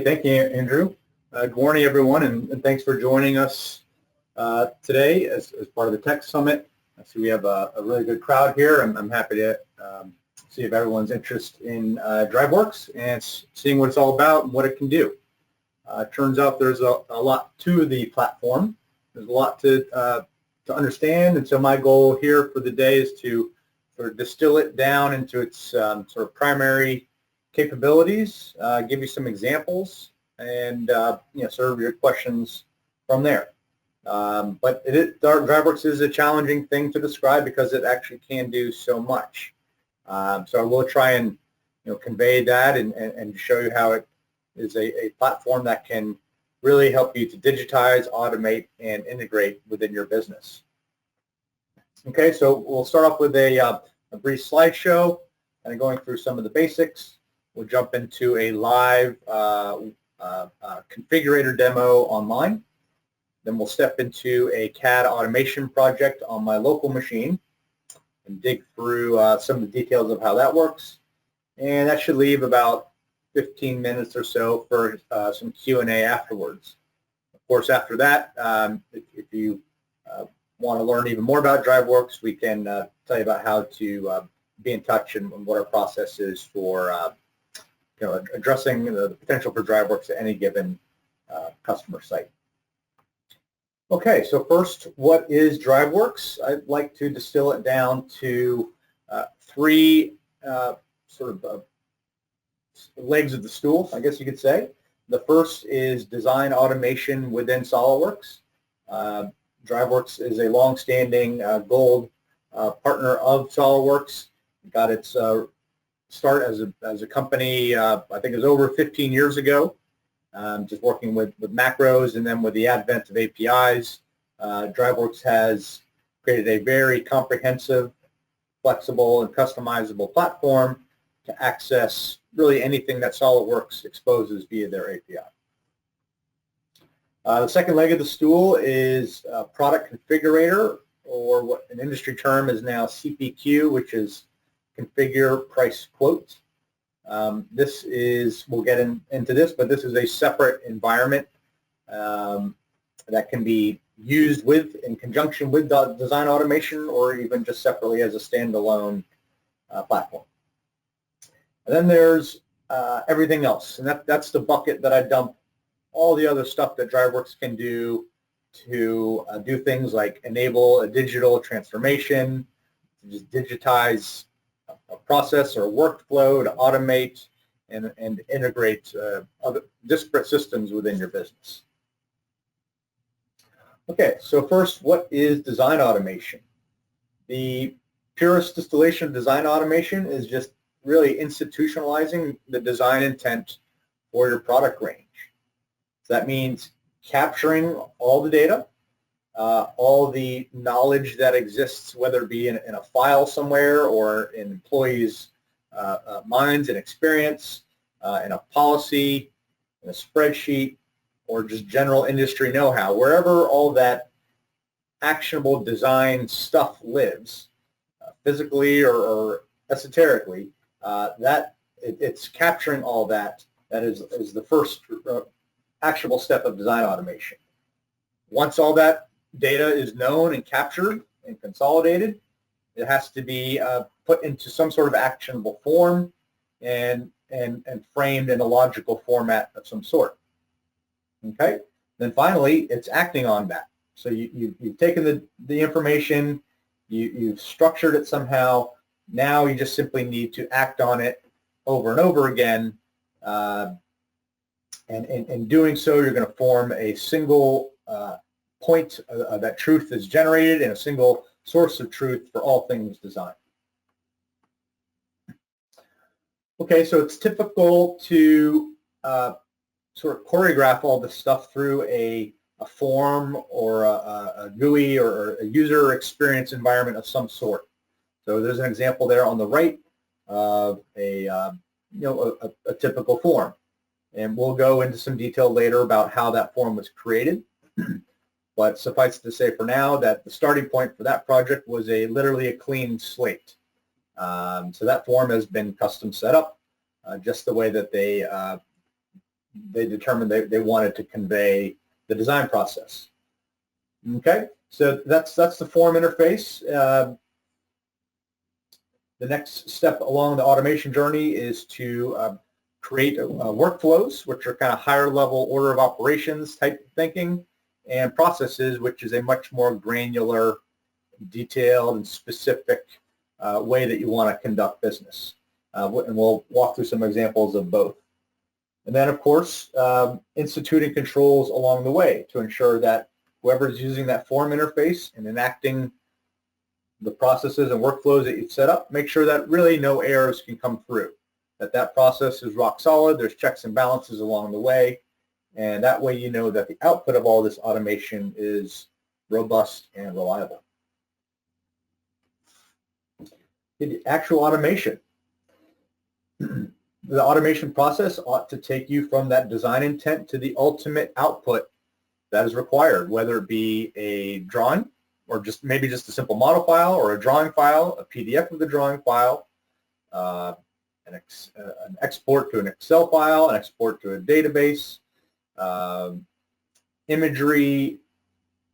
Hey, thank you, Andrew. Good morning, everyone, and thanks for joining us today as part of the Tech Summit. I see we have a really good crowd here. I'm happy to see if everyone's interest in Driveworks and seeing what it's all about and what it can do. Turns out there's a lot to the platform. There's a lot to understand, and so my goal here for the day is to sort of distill it down into its sort of primary capabilities, give you some examples, and serve your questions from there. But Driveworks is a challenging thing to describe because it actually can do so much. So I will try and convey that and show you how it is a platform that can really help you to digitize, automate, and integrate within your business. Okay, so we'll start off with a brief slideshow and going through some of the basics. We'll jump into a live configurator demo online. Then we'll step into a CAD automation project on my local machine and dig through some of the details of how that works. And that should leave about 15 minutes or so for some Q&A afterwards. Of course, after that, if you want to learn even more about Driveworks, we can tell you about how to be in touch and what our process is for addressing the potential for Driveworks at any given customer site. Okay, so first, what is Driveworks? I'd like to distill it down to three legs of the stool, I guess you could say. The first is design automation within SOLIDWORKS. Driveworks is a long-standing gold partner of SOLIDWORKS. It got its start as a company, I think it was over 15 years ago, just working with macros, and then with the advent of APIs, Driveworks has created a very comprehensive, flexible, and customizable platform to access really anything that SOLIDWORKS exposes via their API. The second leg of the stool is product configurator, or what an industry term is now CPQ, which is configure, price, quote. This is, we'll get into this, but this is a separate environment that can be used in conjunction with design automation, or even just separately as a standalone platform. And then there's everything else, and that's the bucket that I dump all the other stuff that Driveworks can do to do things like enable a digital transformation, to just digitize a process or a workflow, to automate and integrate other disparate systems within your business. Okay, so first, what is design automation? The purest distillation of design automation is just really institutionalizing the design intent for your product range. So that means capturing all the data, all the knowledge that exists, whether it be in a file somewhere or in employees' minds and experience, in a policy, in a spreadsheet, or just general industry know-how, wherever all that actionable design stuff lives, physically or esoterically, it's capturing all that. That is the first actionable step of design automation. Once all that data is known and captured and consolidated, it has to be put into some sort of actionable form and framed in a logical format of some sort. Okay. Then finally, it's acting on that. So you've taken the information, you've structured it somehow. Now you just simply need to act on it over and over again. And in doing so, you're going to form a single point that truth is generated, and a single source of truth for all things design. Okay, so it's typical to sort of choreograph all this stuff through a form or a GUI or a user experience environment of some sort. So there's an example there on the right of a typical form. And we'll go into some detail later about how that form was created. But suffice to say for now that the starting point for that project was literally a clean slate. So that form has been custom set up just the way that they they determined they wanted to convey the design process. Okay, so that's the form interface. The next step along the automation journey is to create workflows, which are kind of higher level order of operations type thinking, and processes, which is a much more granular, detailed, and specific way that you want to conduct business. And we'll walk through some examples of both. And then, of course, instituting controls along the way to ensure that whoever is using that form interface and enacting the processes and workflows that you've set up, make sure that really no errors can come through, that process is rock solid, there's checks and balances along the way, and that way you know that the output of all this automation is robust and reliable. The actual automation. The automation process ought to take you from that design intent to the ultimate output that is required, whether it be a drawing or maybe just a simple model file or a drawing file, a PDF of the drawing file, an export to an Excel file, an export to a database, imagery,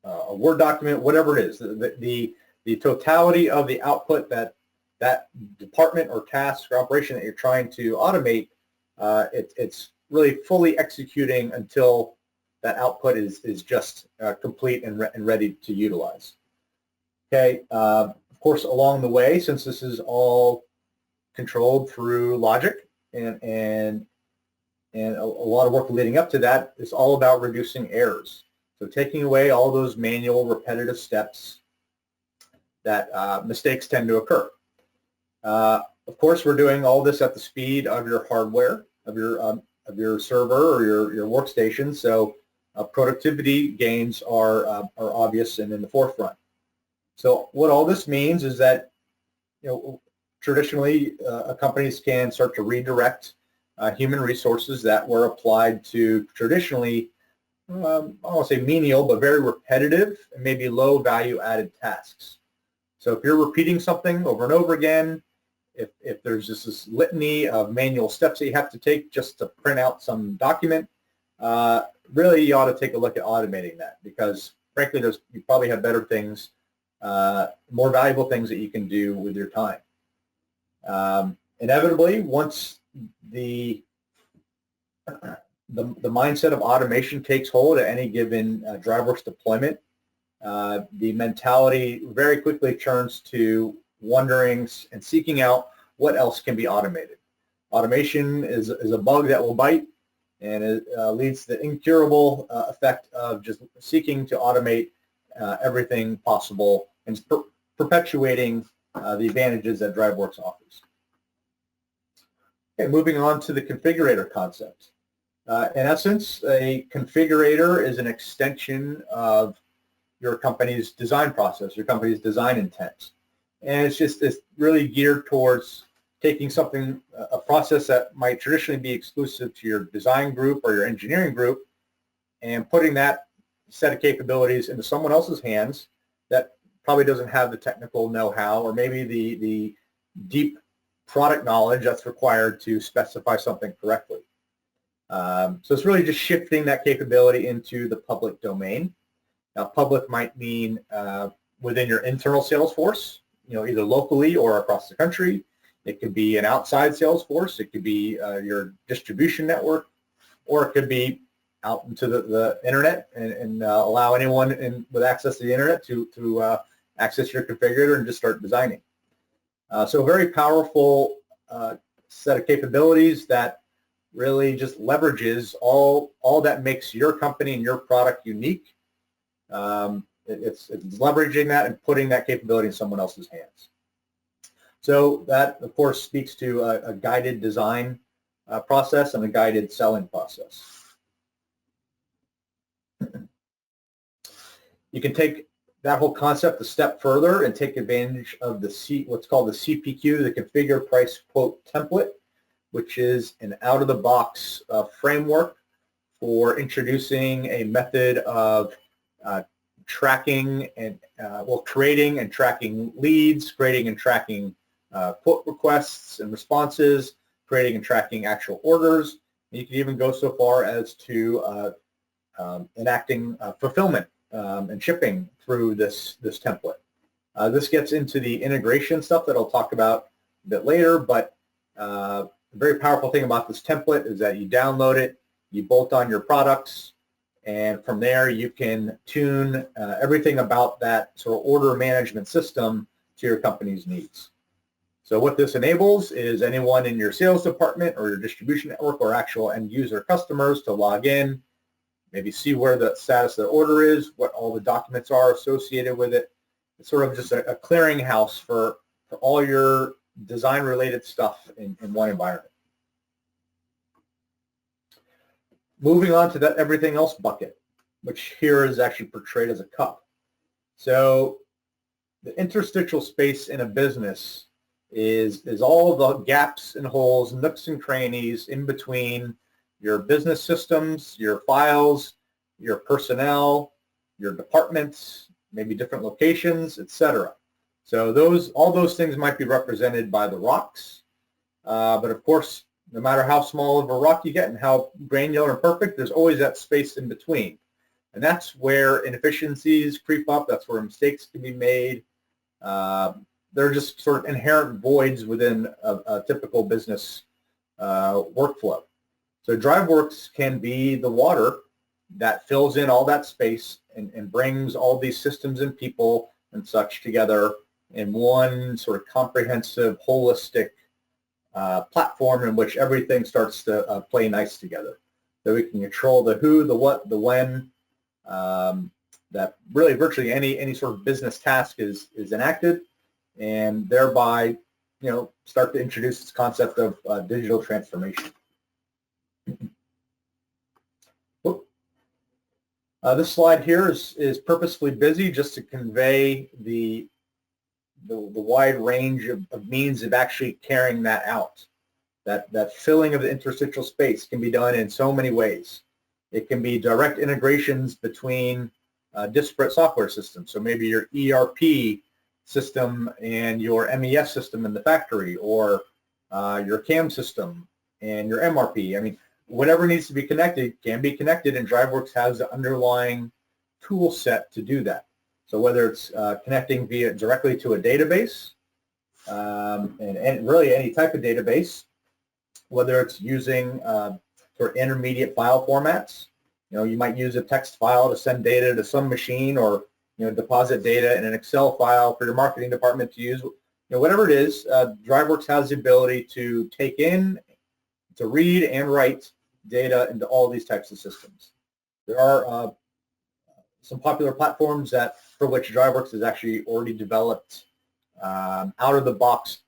a Word document, whatever it is. The totality of the output that department or task or operation that you're trying to automate, it's really fully executing until that output is just complete and ready to utilize. Okay, of course, along the way, since this is all controlled through logic and a lot of work leading up to that, is all about reducing errors. So taking away all those manual repetitive steps that mistakes tend to occur. Of course, we're doing all this at the speed of your hardware, of your server or your workstation. So productivity gains are obvious and in the forefront. So what all this means is that, traditionally companies can start to redirect human resources that were applied to traditionally, I don't want to say menial, but very repetitive and maybe low value added tasks. So if you're repeating something over and over again, if there's just this litany of manual steps that you have to take just to print out some document, really you ought to take a look at automating that, because frankly, you probably have better things, more valuable things that you can do with your time. Inevitably, once the mindset of automation takes hold at any given Driveworks deployment, the mentality very quickly turns to wondering and seeking out what else can be automated. Automation is a bug that will bite, and it leads to the incurable effect of just seeking to automate everything possible and perpetuating the advantages that Driveworks offers. Okay, moving on to the configurator concept. In essence, a configurator is an extension of your company's design process, your company's design intent. And it's really geared towards taking something, a process that might traditionally be exclusive to your design group or your engineering group, and putting that set of capabilities into someone else's hands that probably doesn't have the technical know-how or maybe the deep product knowledge that's required to specify something correctly. So it's really just shifting that capability into the public domain. Now, public might mean within your internal sales force, either locally or across the country. It could be an outside sales force. It could be your distribution network, or it could be out into the internet and allow anyone with access to the internet to access your configurator and just start designing. So a very powerful set of capabilities that really just leverages all that makes your company and your product unique. It's leveraging that and putting that capability in someone else's hands. So that, of course, speaks to a guided design process and a guided selling process. You can take that whole concept a step further and take advantage of what's called the CPQ, the Configure Price Quote Template, which is an out-of-the-box framework for introducing a method of tracking and creating and tracking leads, creating and tracking quote requests and responses, creating and tracking actual orders, You can even go so far as to enacting fulfillment and shipping through this template. This gets into the integration stuff that I'll talk about a bit later, but the very powerful thing about this template is that you download it, you bolt on your products, and from there you can tune everything about that sort of order management system to your company's needs. So what this enables is anyone in your sales department or your distribution network or actual end user customers to log in, maybe see where the status of the order is, what all the documents are associated with it. It's sort of just a clearinghouse for all your design-related stuff in one environment. Moving on to that everything else bucket, which here is actually portrayed as a cup. So the interstitial space in a business is all the gaps and holes, nooks and crannies in between your business systems, your files, your personnel, your departments, maybe different locations, etc. So all those things might be represented by the rocks, but of course, no matter how small of a rock you get and how granular and perfect, there's always that space in between. And that's where inefficiencies creep up. That's where mistakes can be made. They're just sort of inherent voids within a typical business workflow. So Driveworks can be the water that fills in all that space and brings all these systems and people and such together in one sort of comprehensive, holistic platform in which everything starts to play nice together. So we can control the who, the what, the when, that really virtually any sort of business task is enacted, and thereby, start to introduce this concept of digital transformation. This slide here is purposefully busy just to convey the wide range of means of actually carrying that out. That filling of the interstitial space can be done in so many ways. It can be direct integrations between disparate software systems. So maybe your ERP system and your MES system in the factory, or your CAM system and your MRP. I mean, whatever needs to be connected can be connected, and Driveworks has the underlying tool set to do that. So whether it's connecting directly to a database, and really any type of database, whether it's using sort of intermediate file formats, you might use a text file to send data to some machine, or deposit data in an Excel file for your marketing department to use. Whatever it is, Driveworks has the ability to take in, to read and write data into all these types of systems. There are some popular platforms for which Driveworks has actually already developed out-of-the-box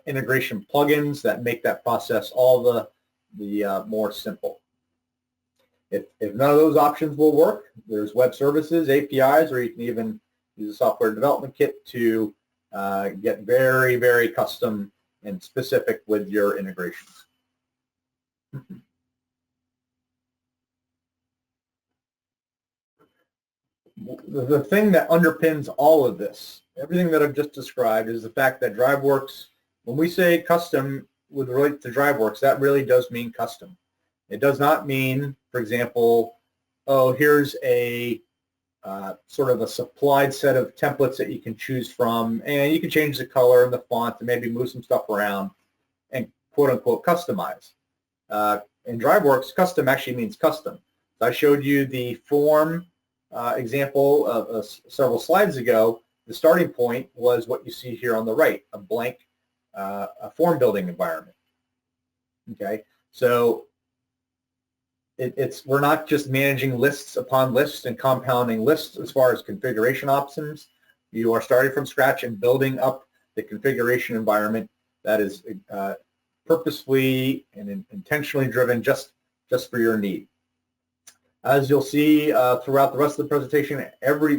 integration plugins that make that process all the more simple. If none of those options will work, there's web services, APIs, or you can even use a software development kit to get very, very custom and specific with your integrations. The thing that underpins all of this, everything that I've just described, is the fact that Driveworks, when we say custom with relate to Driveworks, that really does mean custom. It does not mean, for example, oh, here's a sort of a supplied set of templates that you can choose from, and you can change the color and the font and maybe move some stuff around and quote-unquote customize. In Driveworks, custom actually means custom. So I showed you the form example of several slides ago. The starting point was what you see here on the right, a blank a form building environment. Okay, so we're not just managing lists upon lists and compounding lists as far as configuration options. You are starting from scratch and building up the configuration environment that is purposefully and intentionally driven just for your need. As you'll see throughout the rest of the presentation,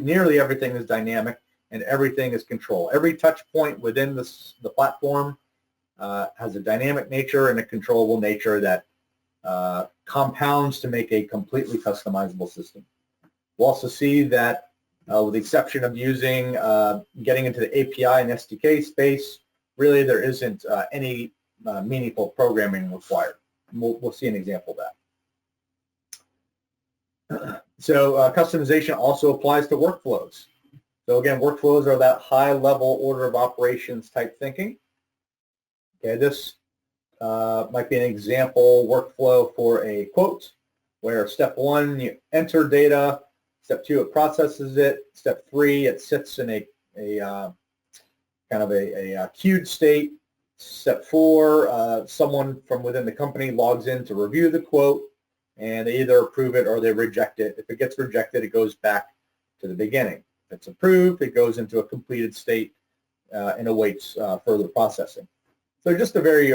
nearly everything is dynamic and everything is control. Every touch point within the platform has a dynamic nature and a controllable nature that compounds to make a completely customizable system. We'll also see that with the exception of using, getting into the API and SDK space, really there isn't any meaningful programming required. we'll see an example of that. So customization also applies to workflows. So again, workflows are that high-level order of operations type thinking. Okay, this might be an example workflow for a quote, where step 1, you enter data, step 2, it processes it, step 3, it sits in a kind of a queued state, step 4, someone from within the company logs in to review the quote, and they either approve it or they reject it. If it gets rejected, it goes back to the beginning. If it's approved, it goes into a completed state and awaits further processing. So just a very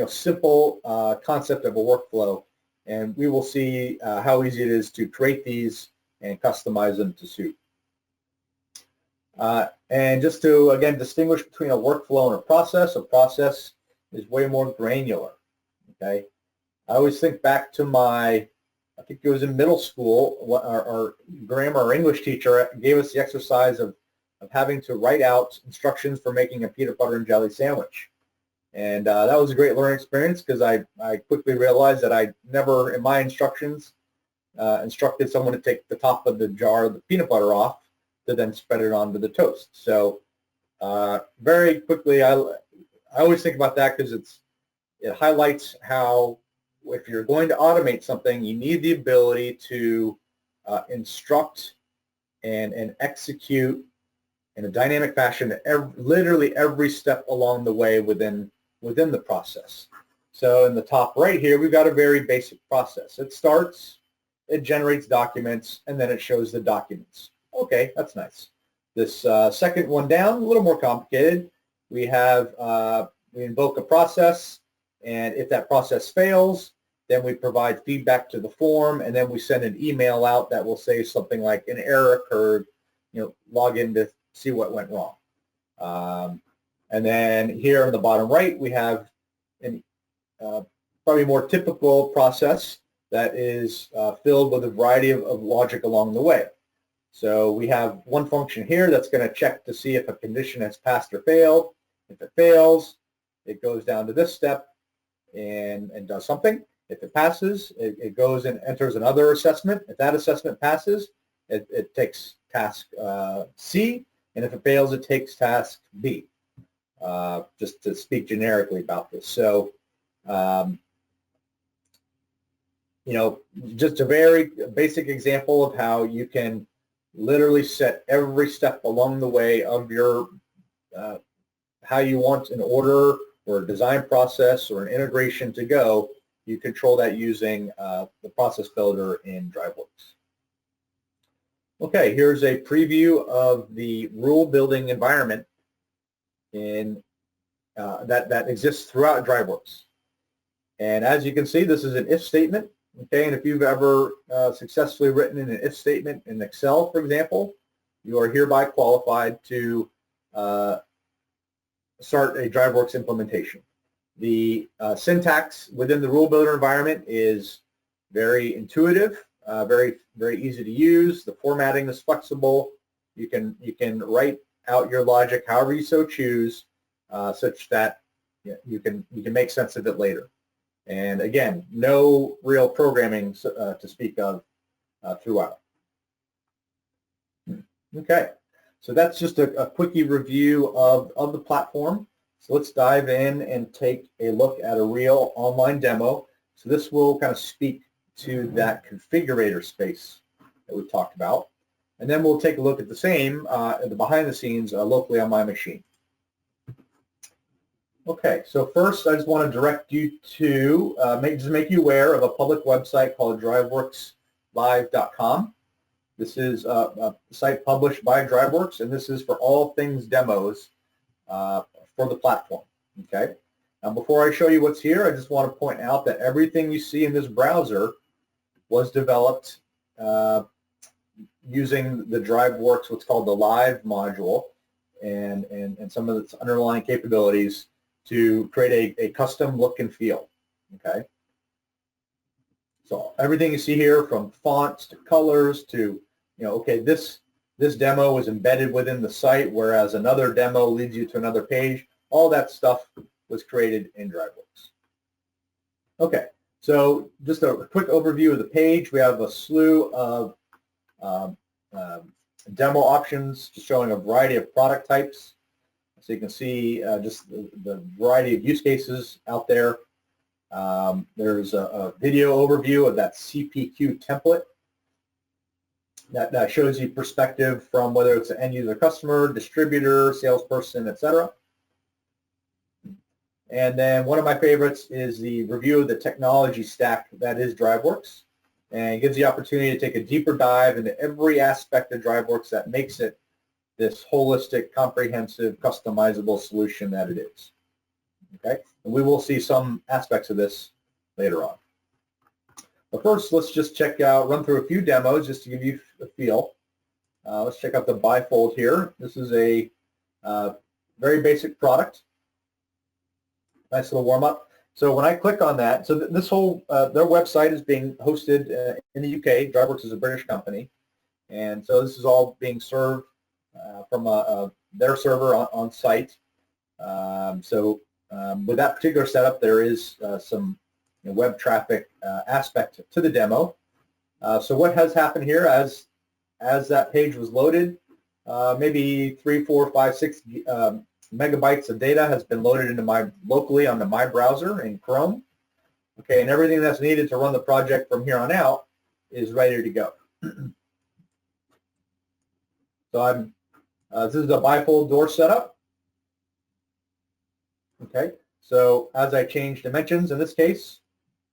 simple concept of a workflow, and we will see how easy it is to create these and customize them to suit. And just to, again, distinguish between a workflow and a process is way more granular, okay? I always think back to I think it was in middle school, our grammar or English teacher gave us the exercise of having to write out instructions for making a peanut butter and jelly sandwich. And that was a great learning experience because I quickly realized that I never, in my instructions, instructed someone to take the top of the jar of the peanut butter off to then spread it onto the toast. So very quickly, I always think about that because it highlights how if you're going to automate something, you need the ability to instruct and execute in a dynamic fashion literally every step along the way within the process. So in the top right here, we've got a very basic process. It starts, it generates documents, and then it shows the documents. Okay, that's nice. This second one down, a little more complicated. We invoke a process, and if that process fails, then we provide feedback to the form, and then we send an email out that will say something like an error occurred, log in to see what went wrong. And then here on the bottom right, we have probably more typical process that is filled with a variety of logic along the way. So we have one function here that's going to check to see if a condition has passed or failed. If it fails, it goes down to this step and does something. If it passes, it goes and enters another assessment. If that assessment passes, it takes task C, and if it fails, it takes task B. Just to speak generically about this. So, just a very basic example of how you can literally set every step along the way of your how you want an order or a design process or an integration to go. You control that using the process builder in Driveworks. Okay, here's a preview of the rule building environment that exists throughout Driveworks. And as you can see, this is an if statement. Okay, and if you've ever successfully written in an if statement in Excel, for example, you are hereby qualified to start a Driveworks implementation. The syntax within the rule builder environment is very intuitive, very easy to use. The formatting is flexible. You can write out your logic however you so choose, such that you can make sense of it later. And again, no real programming to speak of throughout. Okay, so that's just a quickie review of the platform. So let's dive in and take a look at a real online demo. So this will kind of speak to that configurator space that we talked about. And then we'll take a look at the same, the behind the scenes locally on my machine. Okay, so first I just want to direct you to make you aware of a public website called driveworkslive.com. This is a site published by Driveworks, and this is for all things demos for the platform. Okay. Now, before I show you what's here, I just want to point out that everything you see in this browser was developed using the Driveworks, what's called the Live module, and some of its underlying capabilities to create a custom look and feel. Okay. So everything you see here, from fonts to colors to, okay, this demo was embedded within the site, whereas another demo leads you to another page. All that stuff was created in Driveworks. Okay, So just a quick overview of the page. We have a slew of demo options just showing a variety of product types. So you can see just the variety of use cases out there. There's a video overview of that CPQ template that shows you perspective from whether it's an end user customer, distributor, salesperson, etc. And then one of my favorites is the review of the technology stack that is Driveworks, and it gives the opportunity to take a deeper dive into every aspect of Driveworks that makes it this holistic, comprehensive, customizable solution that it is. Okay, and we will see some aspects of this later on. But first, let's just run through a few demos just to give you a feel. Let's check out the bifold here. This is a very basic product. Nice little warm-up. So when I click on that, so this whole, their website is being hosted in the UK. Driveworks is a British company. And so this is all being served from their server on site. With that particular setup, there is some web traffic aspect to the demo. So what has happened here as that page was loaded, maybe 3, 4, 5, 6 megabytes of data has been loaded into locally onto my browser in Chrome. Okay, and everything that's needed to run the project from here on out is ready to go. So this is a bifold door setup. Okay, so as I change dimensions in this case,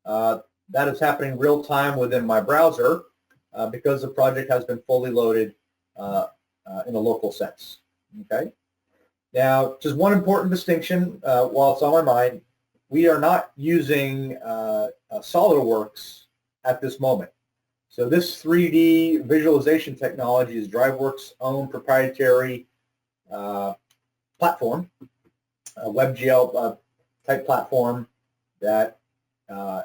that is happening real time within my browser because the project has been fully loaded in a local sense. Okay. Now, just one important distinction while it's on my mind, we are not using SolidWorks at this moment. So this 3D visualization technology is Driveworks' own proprietary platform, a WebGL type platform that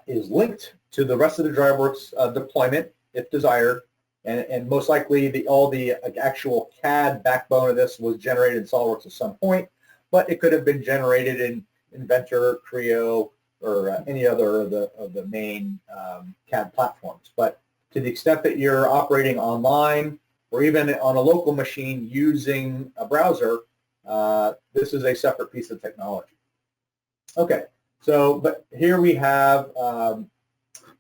is linked to the rest of the Driveworks deployment if desired. And most likely all the actual CAD backbone of this was generated in SolidWorks at some point, but it could have been generated in Inventor, Creo, or any other of the main CAD platforms. But to the extent that you're operating online or even on a local machine using a browser, this is a separate piece of technology. Okay, but here we have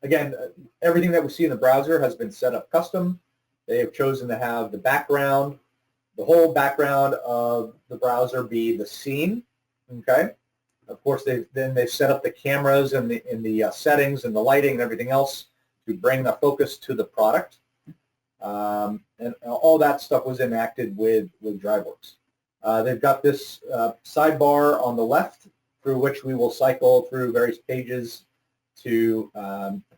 again, everything that we see in the browser has been set up custom. They have chosen to have the whole background of the browser be the scene. Okay. Of course, they've set up the cameras and the settings and the lighting and everything else to bring the focus to the product. And all that stuff was enacted with Driveworks. They've got this sidebar on the left through which we will cycle through various pages to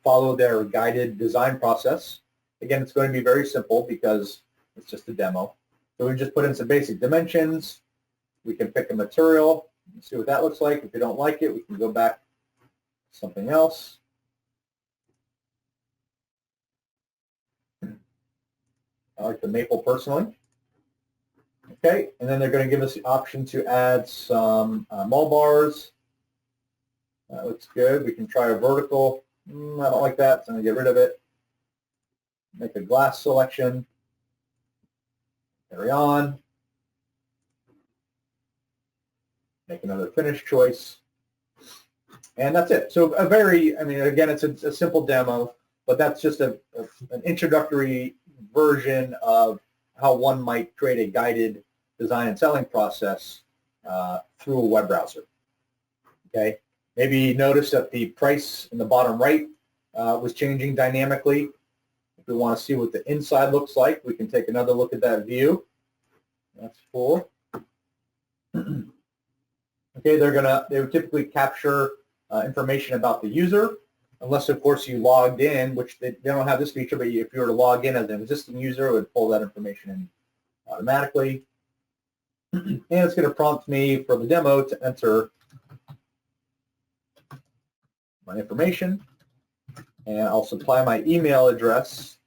follow their guided design process. Again, it's going to be very simple because it's just a demo. So we just put in some basic dimensions. We can pick a material and see what that looks like. If we don't like it, we can go back to something else. I like the maple personally. Okay, and then they're going to give us the option to add some mul bars. That looks good. We can try a vertical. I don't like that, so I'm going to get rid of it. Make a glass selection. Carry on. Make another finish choice. And that's it. So again, it's a simple demo, but that's just an introductory version of how one might create a guided design and selling process through a web browser. Okay. Maybe notice that the price in the bottom right was changing dynamically. If we want to see what the inside looks like, we can take another look at that view. That's cool. Okay, they would typically capture information about the user, unless of course you logged in, which they don't have this feature, but if you were to log in as an existing user, it would pull that information in automatically. And it's going to prompt me for the demo to enter my information, and I'll supply my email address,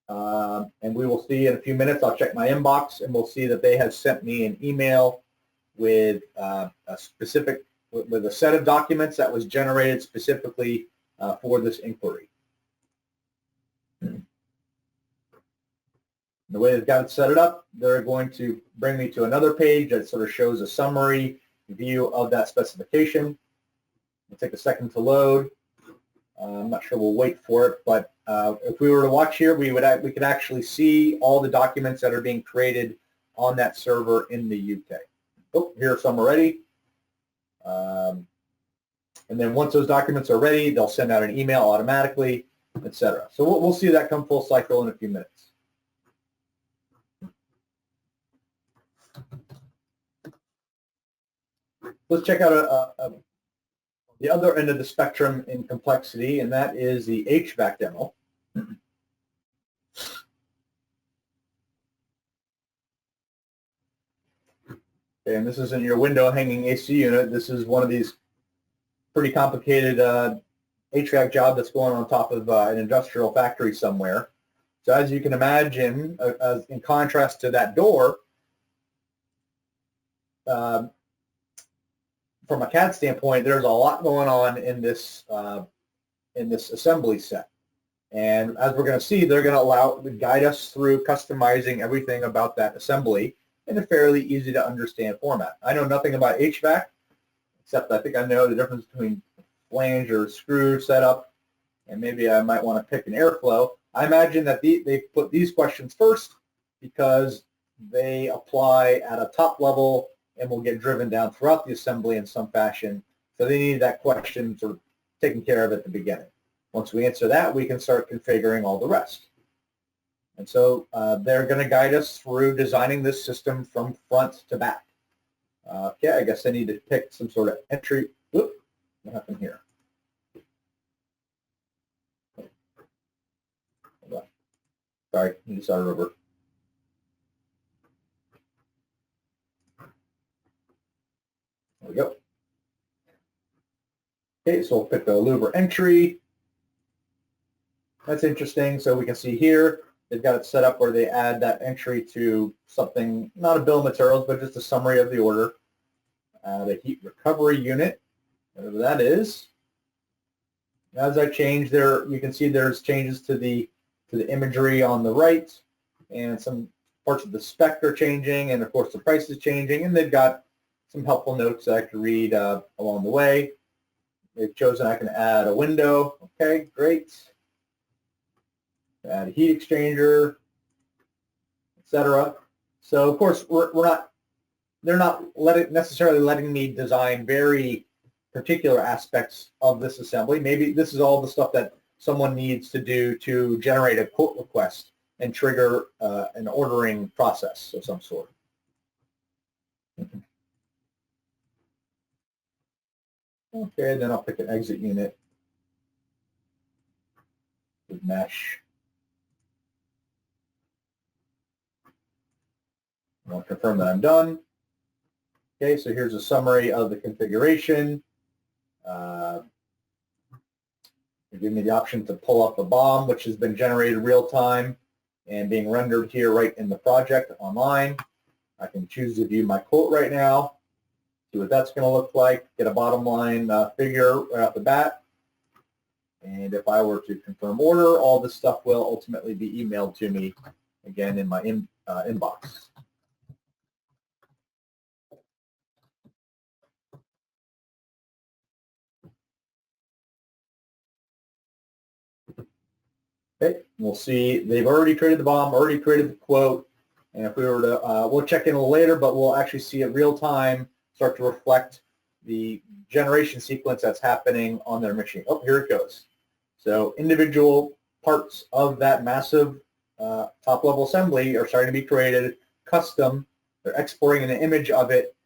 and we will see in a few minutes. I'll check my inbox, and we'll see that they have sent me an email with a set of documents that was generated specifically for this inquiry. The way they've got it set it up, they're going to bring me to another page that sort of shows a summary view of that specification. It'll take a second to load. I'm not sure we'll wait for it, but if we were to watch here, we could actually see all the documents that are being created on that server in the UK. Oh, here are some already. And then once those documents are ready, they'll send out an email automatically, etc. So we'll see that come full cycle in a few minutes. Let's check out the other end of the spectrum in complexity, and that is the HVAC demo. And this isn't your window hanging AC unit. This is one of these pretty complicated HVAC job that's going on top of an industrial factory somewhere. So as you can imagine, in contrast to that door, from a CAD standpoint, there's a lot going on in this assembly set. And as we're going to see, they're going to guide us through customizing everything about that assembly in a fairly easy to understand format. I know nothing about HVAC, except I think I know the difference between flange or screw setup, and maybe I might want to pick an airflow. I imagine that they put these questions first because they apply at a top level and will get driven down throughout the assembly in some fashion. So they need that question sort of taken care of at the beginning. Once we answer that, we can start configuring all the rest. And so they're going to guide us through designing this system from front to back. Okay, I guess I need to pick some sort of entry. Oop, what happened here? Hold on. Sorry, I just started over. There we go. Okay, so we'll pick the louver entry. That's interesting. So we can see here, they've got it set up where they add that entry to something, not a bill of materials, but just a summary of the order. The heat recovery unit, whatever that is. As I change there, you can see there's changes to the imagery on the right, and some parts of the spec are changing, and of course the price is changing, and they've got some helpful notes that I could read along the way. They've chosen I can add a window. Okay, great. Add a heat exchanger, etc. So of course they're not necessarily letting me design very particular aspects of this assembly. Maybe this is all the stuff that someone needs to do to generate a quote request and trigger an ordering process of some sort. Okay, then I'll pick an exit unit with mesh. I'll confirm that I'm done. Okay, so here's a summary of the configuration. They give me the option to pull up the BOM, which has been generated real time and being rendered here right in the project online. I can choose to view my quote right now, see what that's going to look like, get a bottom line figure right off the bat. And if I were to confirm order, all this stuff will ultimately be emailed to me again in my inbox. Okay, we'll see they've already created the BOM, already created the quote, and if we were to, we'll check in a little later, but we'll actually see it real time start to reflect the generation sequence that's happening on their machine. Oh, here it goes. So individual parts of that massive top-level assembly are starting to be created, custom. They're exporting an image of it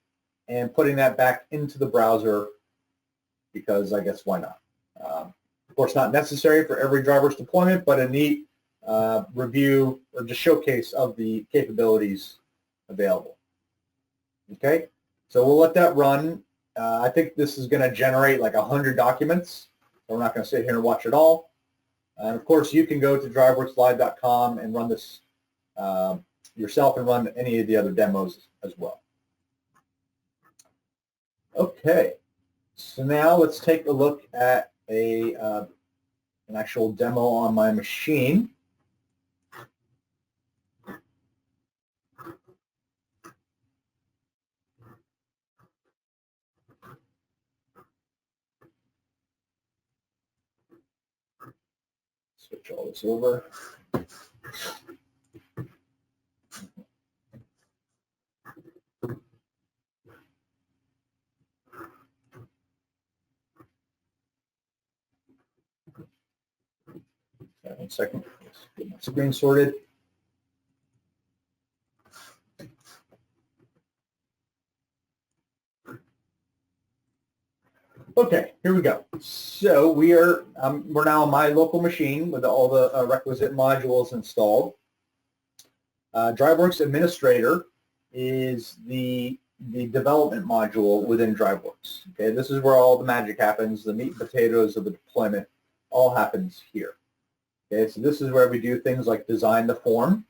and putting that back into the browser because I guess why not? Of course, not necessary for every driver's deployment, but a neat review or just showcase of the capabilities available. Okay, so we'll let that run. I think this is going to generate like 100 documents, so we're not going to sit here and watch it all. And of course, you can go to driveworkslive.com and run this yourself and run any of the other demos as well. Okay, so now let's take a look at a an actual demo on my machine. Switch all this over. One second, let's get my screen sorted. Okay, here we go. So we're now on my local machine with all the requisite modules installed. Driveworks Administrator is the development module within Driveworks. Okay, this is where all the magic happens. The meat and potatoes of the deployment all happens here. Okay, so this is where we do things like design the form.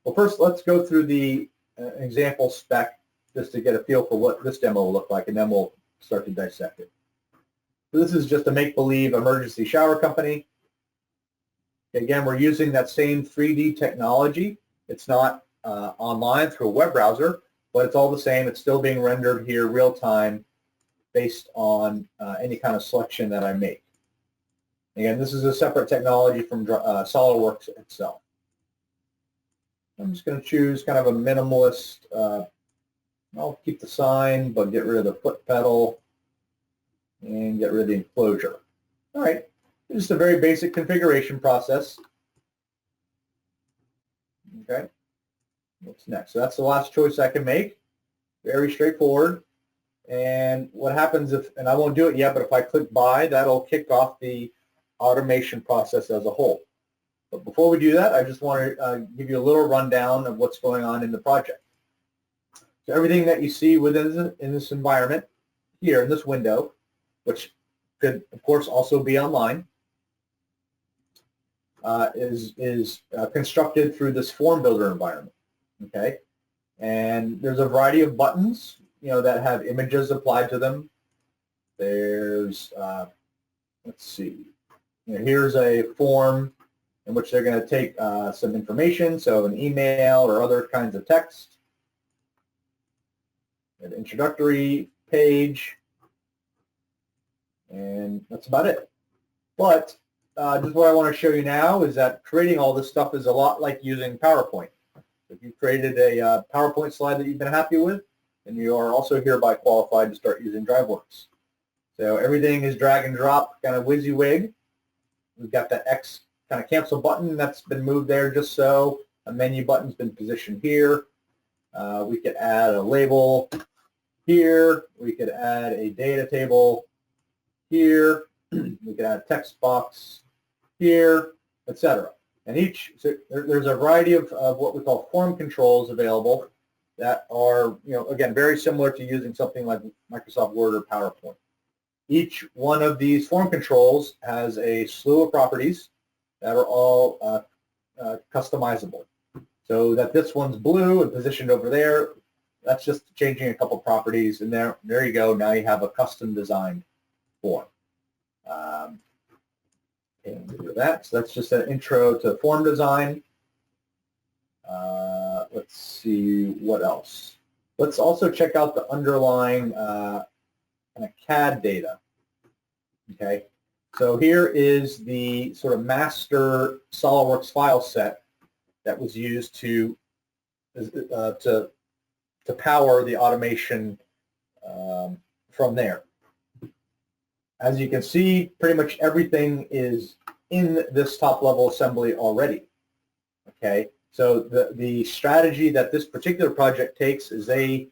Well, first let's go through the example spec just to get a feel for what this demo will look like, and then we'll start to dissect it. So this is just a make-believe emergency shower company. Again, we're using that same 3D technology. It's not online through a web browser, but it's all the same. It's still being rendered here real time based on any kind of selection that I make. Again, this is a separate technology from SolidWorks itself. I'm just going to choose kind of a minimalist. I'll keep the sign, but get rid of the foot pedal and get rid of the enclosure. All right, just a very basic configuration process. Okay, what's next? So that's the last choice I can make. Very straightforward. And what happens if, and I won't do it yet, but if I click buy, that'll kick off the automation process as a whole. But before we do that, I just want to give you a little rundown of what's going on in the project. So everything that you see within in this environment here in this window, which could of course also be online, is constructed through this form builder environment. Okay, and there's a variety of buttons, that have images applied to them. There's let's see, here's a form in which they're going to take some information, so an email or other kinds of text, an introductory page, and that's about it. But just what I want to show you now is that creating all this stuff is a lot like using PowerPoint. If you've created a PowerPoint slide that you've been happy with, then you are also hereby qualified to start using Driveworks. So everything is drag and drop, kind of WYSIWYG. We've got the X kind of cancel button that's been moved there just so. A menu button's been positioned here. We could add a label here. We could add a data table here. We could add a text box here, etc. And so there's a variety of what we call form controls available that are, again, very similar to using something like Microsoft Word or PowerPoint. Each one of these form controls has a slew of properties that are all customizable. So that this one's blue and positioned over there, that's just changing a couple properties, and there you go. Now you have a custom designed form. And do that. So that's just an intro to form design. Let's see what else. Let's also check out the underlying kind of CAD data. Okay, so here is the sort of master SolidWorks file set that was used to power the automation from there. As you can see, pretty much everything is in this top-level assembly already. Okay, so the strategy that this particular project takes is they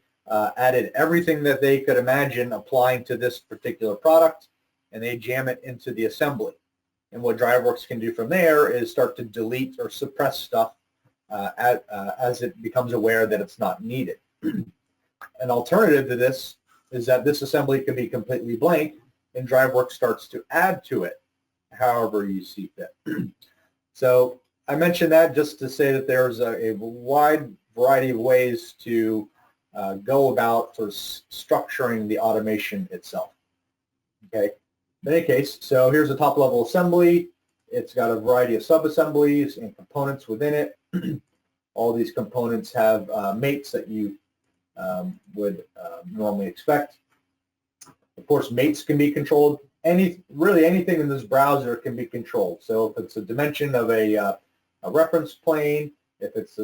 added everything that they could imagine applying to this particular product, and they jam it into the assembly. And what Driveworks can do from there is start to delete or suppress stuff as it becomes aware that it's not needed. An alternative to this is that this assembly can be completely blank, and Driveworks starts to add to it however you see fit. So I mentioned that just to say that there's a wide variety of ways to go about sort of structuring the automation itself. Okay. In any case, so here's a top-level assembly. It's got a variety of sub-assemblies and components within it. All these components have mates that you would normally expect. Of course, mates can be controlled. Really anything in this browser can be controlled. So if it's a dimension of a reference plane, if it's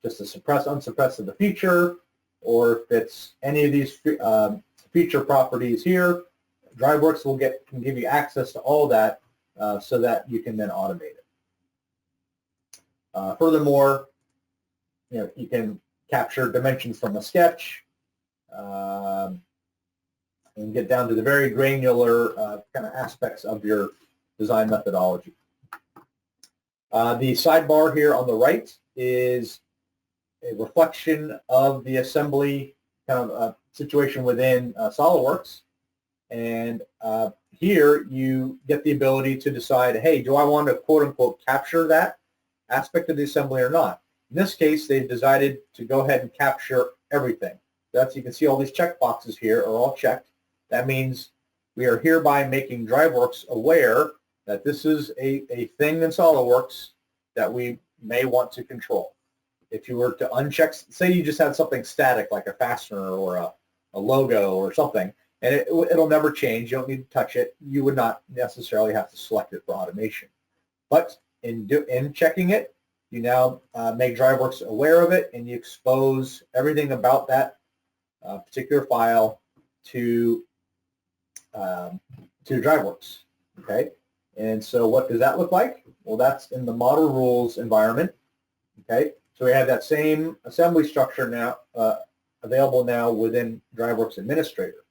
just a suppress, unsuppress of the feature, or if it's any of these feature properties here, Driveworks can give you access to all that so that you can then automate it. Furthermore, you can capture dimensions from a sketch and get down to the very granular kind of aspects of your design methodology. The sidebar here on the right is a reflection of the assembly kind of situation within SolidWorks. And here you get the ability to decide, hey, do I want to quote unquote capture that aspect of the assembly or not? In this case, they've decided to go ahead and capture everything. You can see all these check boxes here are all checked. That means we are hereby making Driveworks aware that this is a thing in SolidWorks that we may want to control. If you were to uncheck, say you just had something static like a fastener or a logo or something, and it'll never change. You don't need to touch it. You would not necessarily have to select it for automation. But in checking it, you now make Driveworks aware of it, and you expose everything about that particular file to Driveworks. Okay, and so what does that look like? Well, that's in the model rules environment. Okay, so we have that same assembly structure now available now within Driveworks Administrator,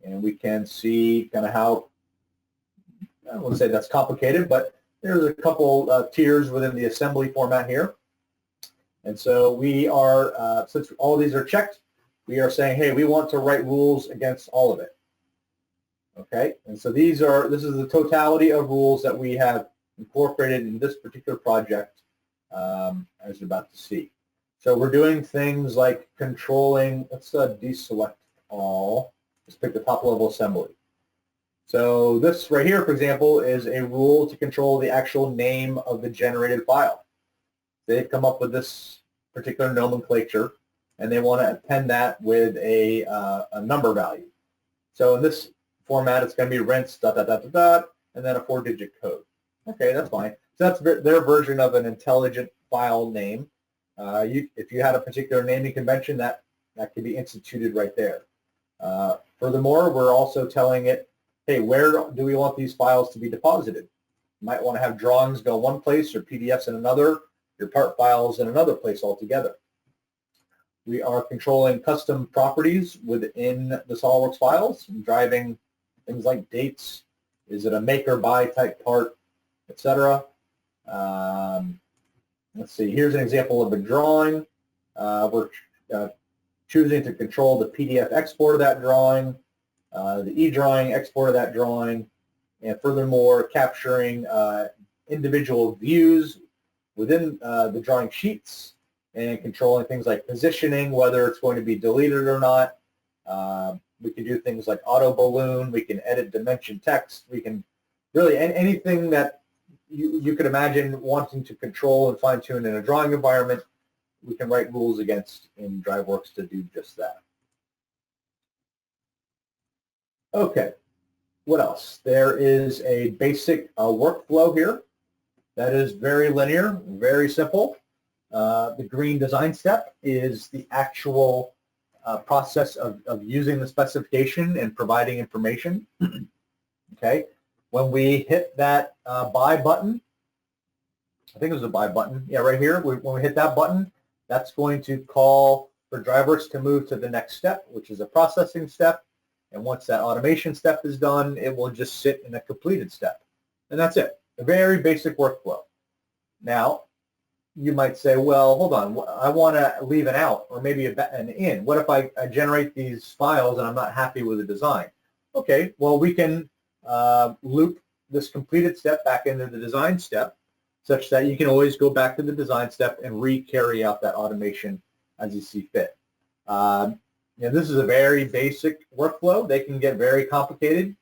and we can see kind of how, I wouldn't say that's complicated, but there's a couple tiers within the assembly format here. And so we are, since all these are checked, we are saying, hey, we want to write rules against all of it. Okay, and so this is the totality of rules that we have incorporated in this particular project, as you're about to see. So we're doing things like controlling, let's deselect all, just pick the top level assembly. So this right here, for example, is a rule to control the actual name of the generated file. They've come up with this particular nomenclature, and they want to append that with a number value. So in this format, it's going to be rinse ... and then a 4-digit code. Okay, that's fine. So that's their version of an intelligent file name. If you had a particular naming convention, that could be instituted right there. Furthermore, we're also telling it, hey, where do we want these files to be deposited? You might want to have drawings go one place or PDFs in another, your part files in another place altogether. We are controlling custom properties within the SolidWorks files and driving things like dates. Is it a make or buy type part, etc. Let's see, here's an example of a drawing. We're choosing to control the PDF export of that drawing, the e-drawing export of that drawing, and furthermore capturing individual views within the drawing sheets and controlling things like positioning, whether it's going to be deleted or not. We can do things like auto balloon. We can edit dimension text. We can really anything that you could imagine wanting to control and fine tune in a drawing environment, we can write rules against in Driveworks to do just that. Okay, what else? There is a basic workflow here that is very linear, very simple. The green design step is the actual process of using the specification and providing information. Okay, when we hit that buy button, I think it was a buy button, yeah, right here, when we hit that button, that's going to call for Driveworks to move to the next step, which is a processing step. And once that automation step is done, it will just sit in a completed step. And that's it, a very basic workflow. Now, you might say, well, hold on, I want to leave an out or maybe an in. What if I generate these files and I'm not happy with the design? Okay, well, we can loop this completed step back into the design step such that you can always go back to the design step and re-carry out that automation as you see fit. This is a very basic workflow. They can get very complicated.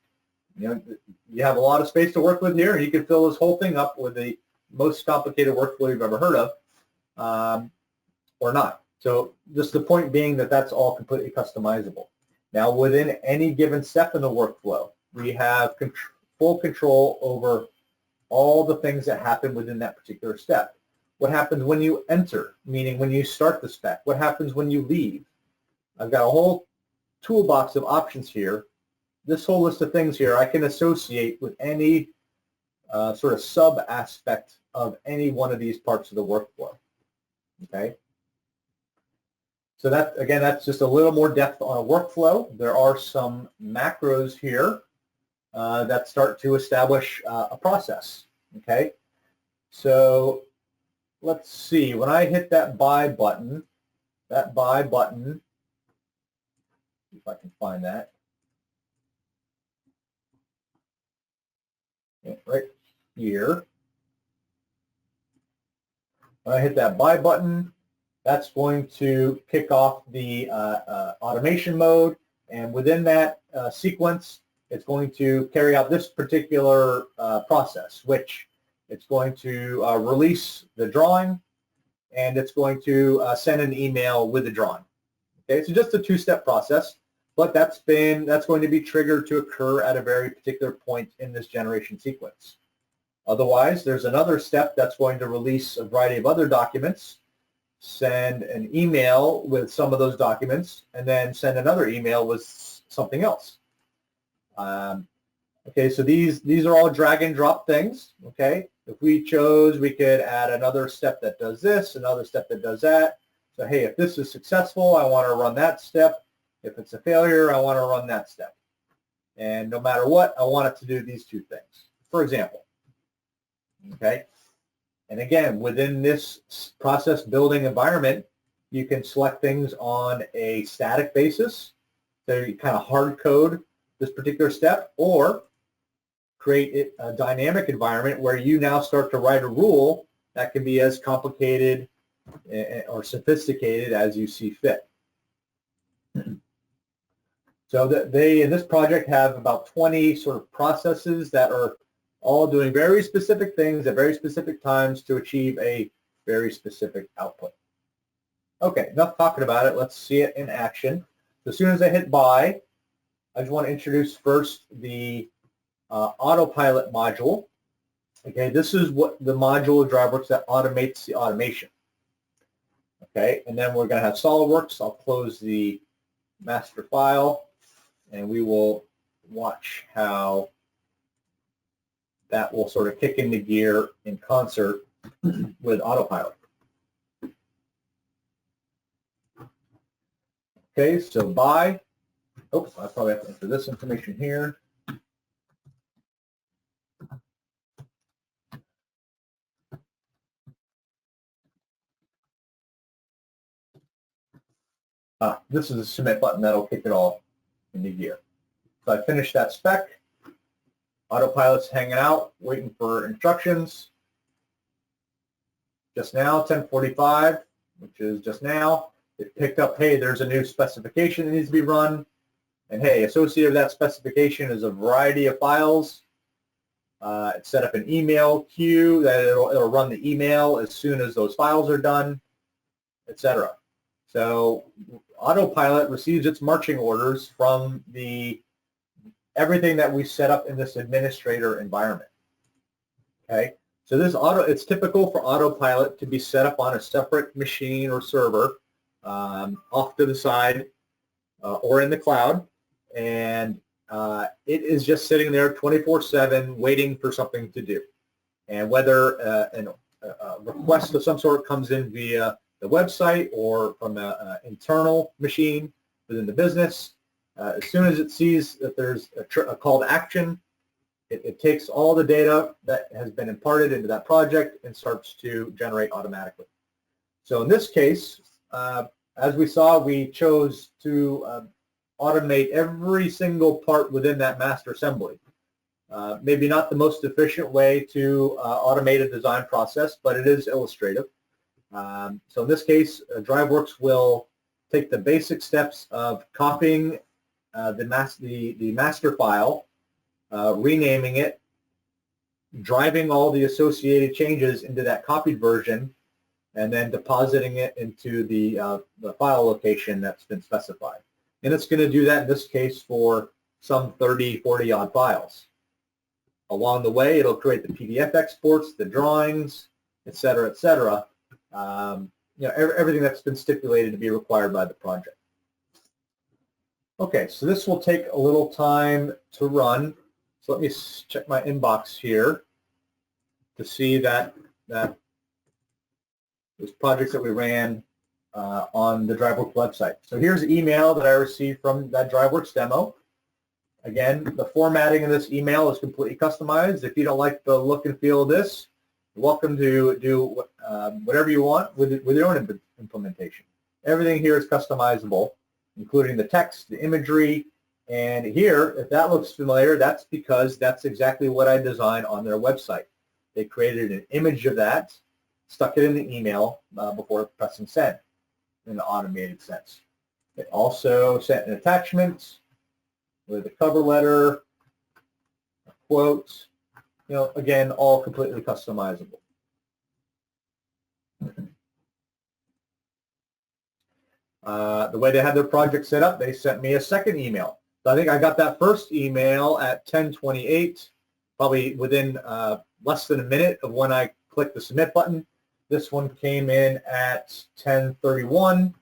You know, you have a lot of space to work with here, and you can fill this whole thing up with the most complicated workflow you've ever heard of, or not. So just the point being that that's all completely customizable. Now, within any given step in the workflow, we have full control over all the things that happen within that particular step. What happens when you enter, meaning when you start the spec? What happens when you leave? I've got a whole toolbox of options here. This whole list of things here I can associate with any sort of sub-aspect of any one of these parts of the workflow. Okay? So that, again, that's just a little more depth on a workflow. There are some macros here that start to establish a process. Okay? So let's see. When I hit that buy button, if I can find that. Right here. When I hit that buy button, that's going to kick off the automation mode, and within that sequence, it's going to carry out this particular process, which it's going to release the drawing, and it's going to send an email with the drawing. Okay, so just a two-step process, but that's going to be triggered to occur at a very particular point in this generation sequence. Otherwise, there's another step that's going to release a variety of other documents, send an email with some of those documents, and then send another email with something else. Okay, so these are all drag and drop things. Okay, if we chose, we could add another step that does this, another step that does that. So hey, if this is successful, I want to run that step. If it's a failure, I want to run that step. And no matter what, I want it to do these two things. For example, okay. And again, within this process building environment, you can select things on a static basis. So you kind of hard code this particular step, or create a dynamic environment where you now start to write a rule that can be as complicated or sophisticated as you see fit. So they, in this project, have about 20 sort of processes that are all doing very specific things at very specific times to achieve a very specific output. Okay, enough talking about it. Let's see it in action. So as soon as I hit buy, I just want to introduce first the autopilot module. Okay, this is what the module of Driveworks that automates the automation. Okay, and then we're going to have SolidWorks. I'll close the master file, and we will watch how that will sort of kick into gear in concert with autopilot. Okay, so buy. Oops, I probably have to enter this information here. This is a submit button that'll kick it all into gear. So I finished that spec. Autopilot's hanging out, waiting for instructions. Just now, 10:45, which is just now, it picked up, hey, there's a new specification that needs to be run. And hey, associated with that specification is a variety of files. It set up an email queue that it'll run the email as soon as those files are done, etc. So autopilot receives its marching orders from everything that we set up in this administrator environment. Okay, so it's typical for autopilot to be set up on a separate machine or server off to the side or in the cloud, and it is just sitting there 24/7 waiting for something to do. And whether a request of some sort comes in via the website or from an internal machine within the business, as soon as it sees that there's a call to action, it takes all the data that has been imparted into that project and starts to generate automatically. So in this case, as we saw, we chose to automate every single part within that master assembly. Maybe not the most efficient way to automate a design process, but it is illustrative. So in this case, Driveworks will take the basic steps of copying the master file renaming it, driving all the associated changes into that copied version, and then depositing it into the file location that's been specified. And it's going to do that in this case for some 30, 40 odd files. Along the way, it'll create the PDF exports, the drawings, et cetera, et cetera. Everything that's been stipulated to be required by the project. Okay, so this will take a little time to run. So let me check my inbox here to see that those projects that we ran on the Driveworks website. So here's the email that I received from that Driveworks demo. Again, the formatting of this email is completely customized. If you don't like the look and feel of this, you're welcome to do whatever you want with your own implementation. Everything here is customizable, including the text, the imagery, and here, if that looks familiar, that's because that's exactly what I designed on their website. They created an image of that, stuck it in the email before pressing send in an automated sense. They also sent an attachment with a cover letter, a quote, again, all completely customizable. The way they had their project set up, they sent me a second email. So I think I got that first email at 10:28, probably within less than a minute of when I clicked the submit button. This one came in at 10:31,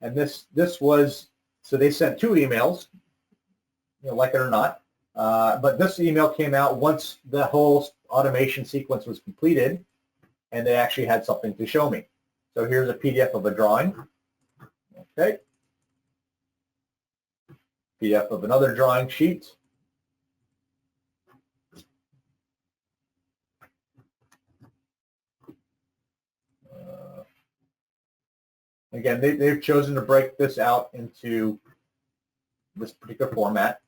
and this was, so they sent two emails, like it or not. But this email came out once the whole automation sequence was completed, and they actually had something to show me. So here's a PDF of a drawing. Okay. PDF of another drawing sheet. Again, they've chosen to break this out into this particular format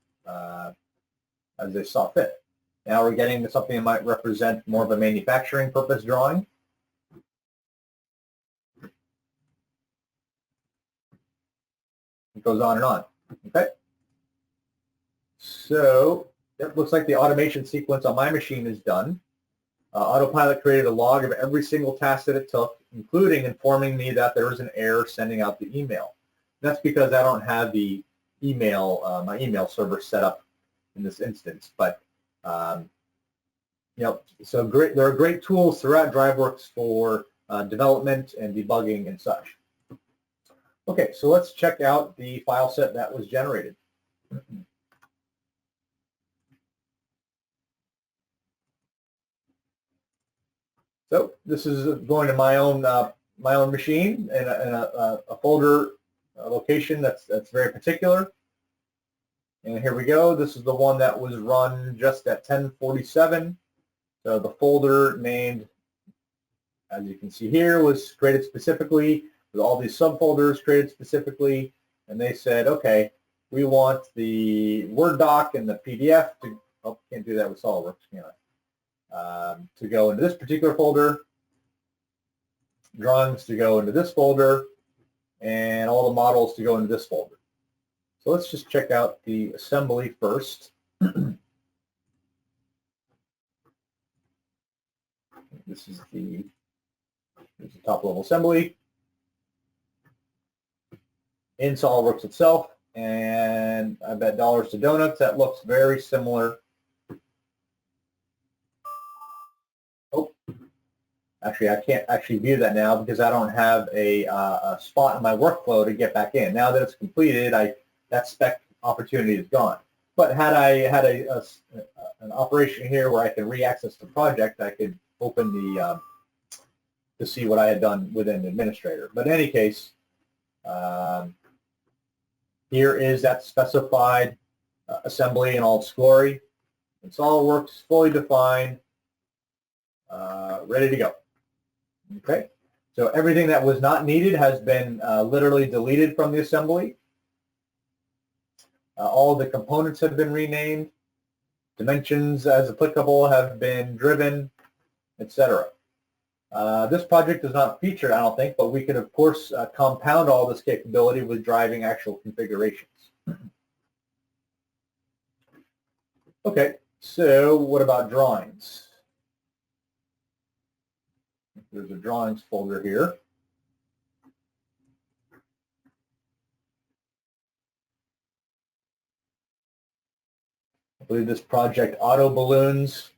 as they saw fit. Now we're getting to something that might represent more of a manufacturing purpose drawing. It goes on and on. Okay. So it looks like the automation sequence on my machine is done. Autopilot created a log of every single task that it took, including informing me that there was an error sending out the email. That's because I don't have the email, my email server set up in this instance. But so great. There are great tools throughout Driveworks for development and debugging and such. Okay, so let's check out the file set that was generated. So this is going to my own machine and a folder location that's very particular. And here we go. This is the one that was run just at 10:47. So the folder named, as you can see here, was created specifically with all these subfolders created specifically. And they said, okay, we want the Word doc and the PDF to, oh, can't do that with SolidWorks, can I? To go into this particular folder, drawings to go into this folder, and all the models to go into this folder. So let's just check out the assembly first. This is the top level assembly in SolidWorks itself, and I bet dollars to donuts that looks very similar. Oh, actually, I can't actually view that now because I don't have a spot in my workflow to get back in. Now that it's completed, that spec opportunity is gone. But had I had an operation here where I can re-access the project, I could open the to see what I had done within Administrator. But in any case, here is that specified assembly in all its glory. It's all works fully defined, ready to go. Okay, so everything that was not needed has been literally deleted from the assembly. All the components have been renamed. Dimensions, as applicable, have been driven, etc. This project is not featured, I don't think, but we could, of course, compound all this capability with driving actual configurations. Okay, So what about drawings? There's a drawings folder here. I believe this project auto balloons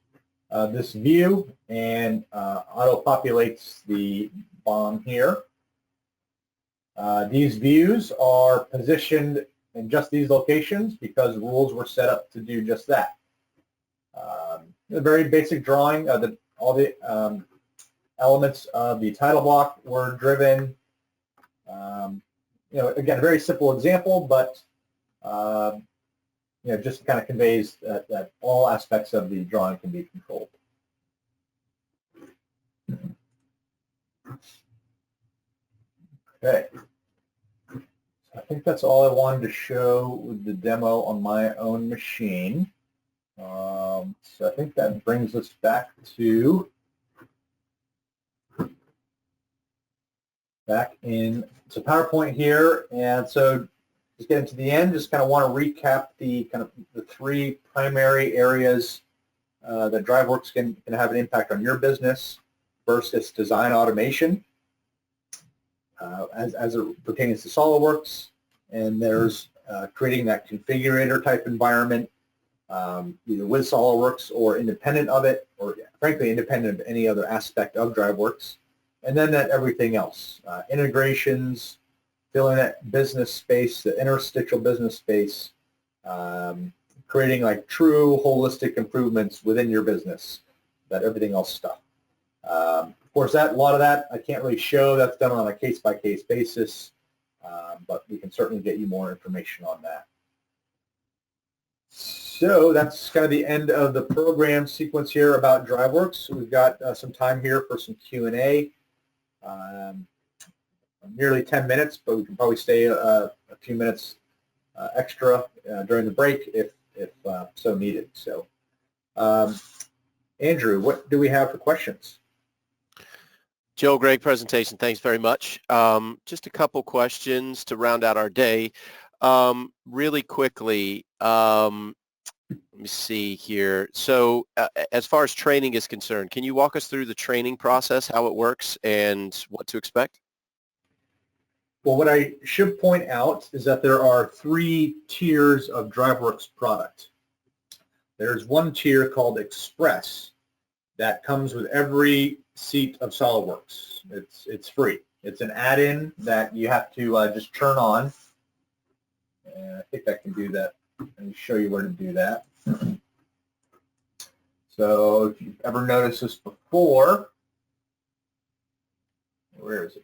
this view and auto populates the BOM here. These views are positioned in just these locations because rules were set up to do just that. A very basic drawing of all the elements of the title block were driven. Again, a very simple example, but just kind of conveys that all aspects of the drawing can be controlled. Okay. I think that's all I wanted to show with the demo on my own machine. So I think that brings us back in to PowerPoint here. And so just getting to the end, just kind of want to recap the three primary areas that Driveworks can have an impact on your business. First, it's design automation. As it pertains to SolidWorks, and there's creating that configurator type environment, either with SolidWorks or independent of it, or frankly independent of any other aspect of Driveworks. And then that everything else, integrations, filling that business space, the interstitial business space, creating like true holistic improvements within your business, that everything else stuff. Of course, a lot of that I can't really show. That's done on a case-by-case basis, but we can certainly get you more information on that. So that's kind of the end of the program sequence here about Driveworks. We've got some time here for some Q&A. Nearly 10 minutes, but we can probably stay a few minutes extra during the break if so needed. So, Andrew, what do we have for questions? Joe, great presentation. Thanks very much. Just a couple questions to round out our day. Really quickly, let me see here. So as far as training is concerned, can you walk us through the training process, how it works, and what to expect? Well, what I should point out is that there are 3 tiers of Driveworks product. There's one tier called Express that comes with every seat of SolidWorks. It's free. It's an add-in that you have to just turn on. And I think I can do that. Let me show you where to do that. So if you've ever noticed this before, where is it?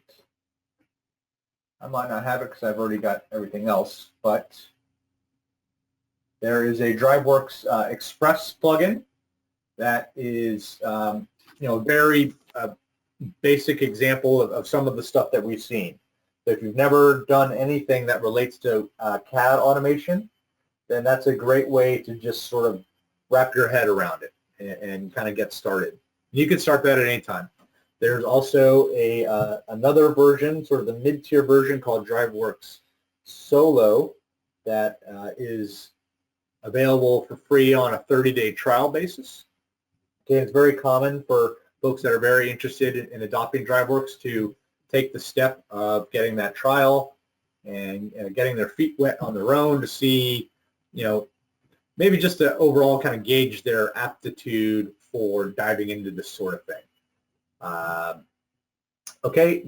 I might not have it because I've already got everything else, but there is a Driveworks Express plugin that is, very basic example of some of the stuff that we've seen. So if you've never done anything that relates to CAD automation, then that's a great way to just sort of wrap your head around it and kind of get started. You can start that at any time. There's also another version, sort of the mid-tier version called Driveworks Solo that is available for free on a 30-day trial basis. Okay, it's very common for folks that are very interested in adopting Driveworks to take the step of getting that trial and getting their feet wet on their own to see, maybe just to overall kind of gauge their aptitude for diving into this sort of thing. Okay,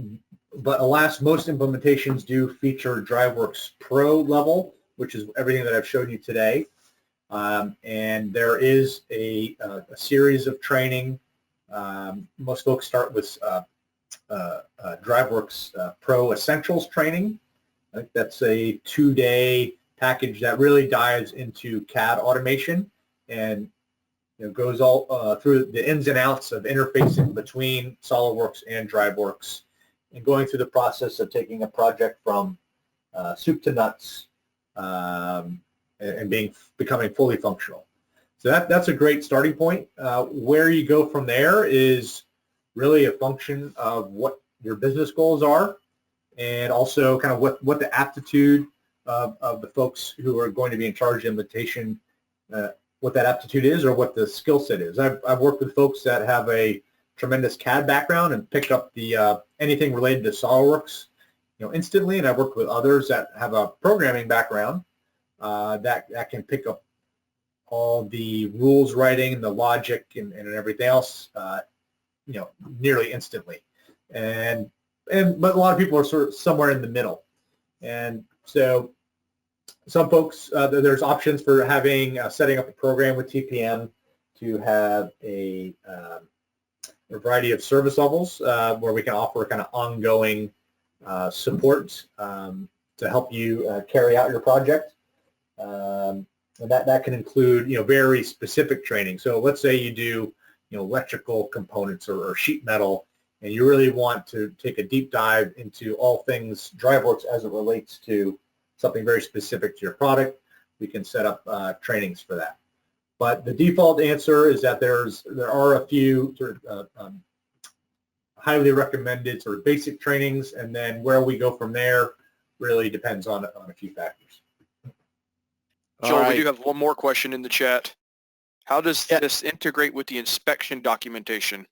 but alas, most implementations do feature Driveworks Pro level, which is everything that I've showed you today. And there is a series of training. Most folks start with Driveworks Pro Essentials training. I think that's a 2-day package that really dives into CAD automation and goes all through the ins and outs of interfacing between SolidWorks and Driveworks and going through the process of taking a project from soup to nuts and becoming fully functional. So that's a great starting point. Where you go from there is really a function of what your business goals are and also kind of what the aptitude of the folks who are going to be in charge of implementation what that aptitude is or what the skill set is. I've worked with folks that have a tremendous CAD background and pick up the anything related to SolidWorks, instantly. And I've worked with others that have a programming background that can pick up all the rules writing, the logic, and everything else, nearly instantly. But a lot of people are sort of somewhere in the middle. And so some folks, there's options for having, setting up a program with TPM to have a variety of service levels where we can offer kind of ongoing support to help you carry out your project. And that can include, very specific training. So let's say you do, electrical components or sheet metal, and you really want to take a deep dive into all things Driveworks as it relates to something very specific to your product. We can set up trainings for that. But the default answer is that there are a few sort of highly recommended sort of basic trainings, and then where we go from there really depends on a few factors. Joel, we do have one more question in the chat. How does this integrate with the inspection documentation?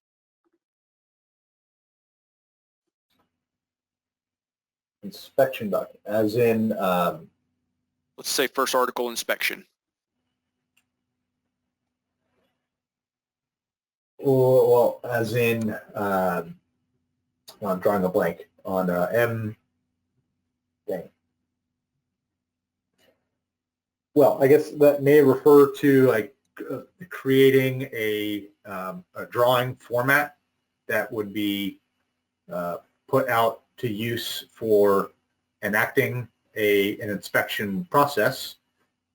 Inspection document, as in? Let's say first article inspection. Well, as in, I'm drawing a blank on M. Dang. Well, I guess that may refer to like creating a drawing format that would be put out to use for enacting an inspection process.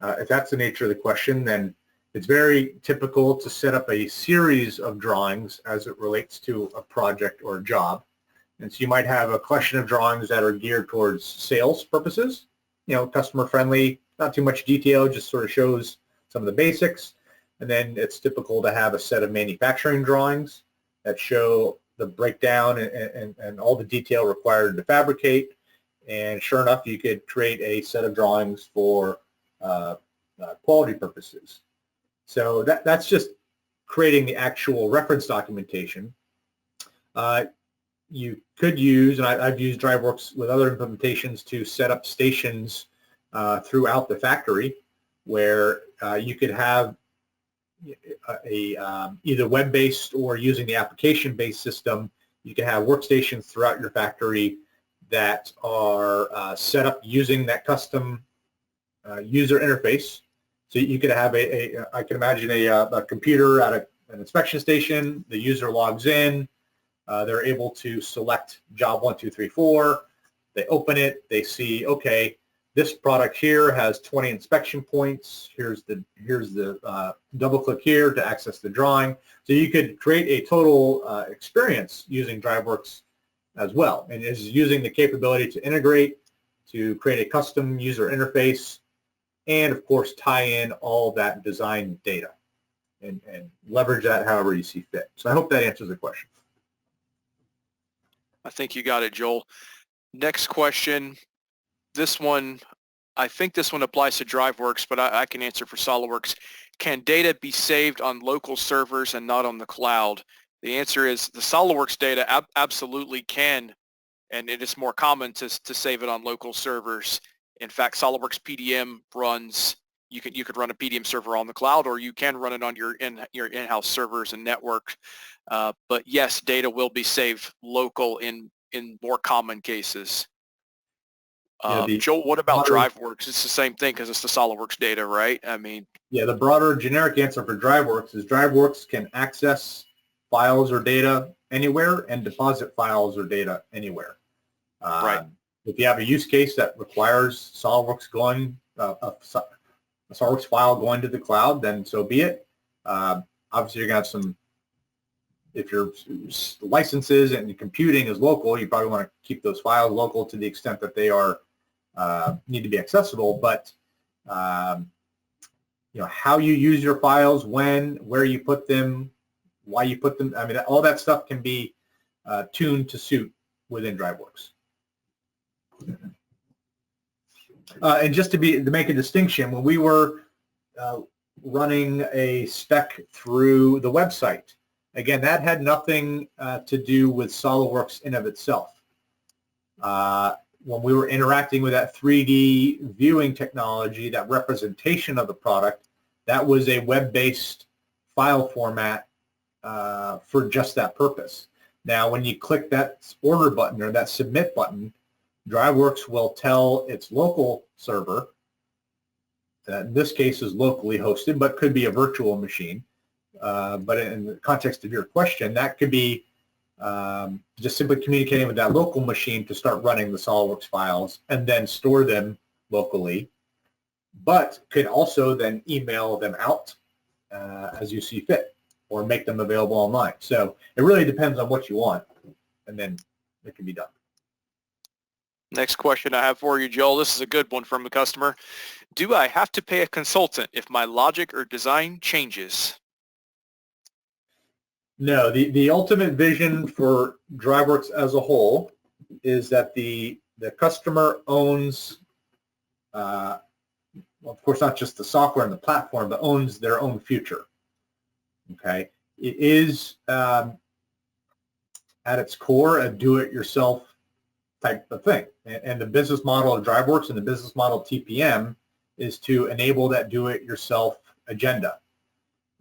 If that's the nature of the question, then it's very typical to set up a series of drawings as it relates to a project or a job. And so you might have a collection of drawings that are geared towards sales purposes, customer friendly, not too much detail, just sort of shows some of the basics. And then it's typical to have a set of manufacturing drawings that show the breakdown and all the detail required to fabricate. And sure enough, you could create a set of drawings for quality purposes. So that's just creating the actual reference documentation. You could use, and I've used Driveworks with other implementations to set up stations throughout the factory where you could have either web-based or using the application-based system. You can have workstations throughout your factory that are set up using that custom user interface. So you could have I can imagine a computer at an inspection station. The user logs in. They're able to select job 1, 2, 3, 4. They open it. They see, okay, this product here has 20 inspection points. Here's the double click here to access the drawing. So you could create a total experience using Driveworks as well, and is using the capability to integrate, to create a custom user interface, and of course tie in all that design data and leverage that however you see fit. So I hope that answers the question. I think you got it, Joel. Next question. This one, I think this one applies to Driveworks, but I can answer for SolidWorks. Can data be saved on local servers and not on the cloud? The answer is the SolidWorks data absolutely can, and it is more common to save it on local servers. In fact, SolidWorks PDM runs, you could run a PDM server on the cloud, or you can run it on your in-house servers and network. But yes, data will be saved local in more common cases. Joel, what about Driveworks? It's the same thing because it's the SolidWorks data, right? I mean, yeah, the broader generic answer for Driveworks is Driveworks can access files or data anywhere and deposit files or data anywhere. Right. If you have a use case that requires SolidWorks going, a SolidWorks file going to the cloud, then so be it. Obviously, you're going to have some, if your licenses and computing is local, you probably want to keep those files local to the extent that they are need to be accessible. But how you use your files, when, where you put them, why you put them, I mean, all that stuff can be tuned to suit within Driveworks. And just to make a distinction, when we were running a spec through the website. Again, that had nothing to do with SOLIDWORKS in of itself. When we were interacting with that 3D viewing technology, that representation of the product, that was a web-based file format for just that purpose. Now, when you click that order button or that submit button, Driveworks will tell its local server, that in this case is locally hosted, but could be a virtual machine. But in the context of your question, that could be just simply communicating with that local machine to start running the SOLIDWORKS files and then store them locally, but could also then email them out as you see fit or make them available online. So it really depends on what you want, and then it can be done. Next question I have for you, Joel. This is a good one from a customer. Do I have to pay a consultant if my logic or design changes? No, the ultimate vision for Driveworks as a whole is that the customer owns, well, of course, not just the software and the platform, but owns their own future. Okay, it is at its core a do-it-yourself type of thing, and the business model of Driveworks and the business model of TPM is to enable that do-it-yourself agenda.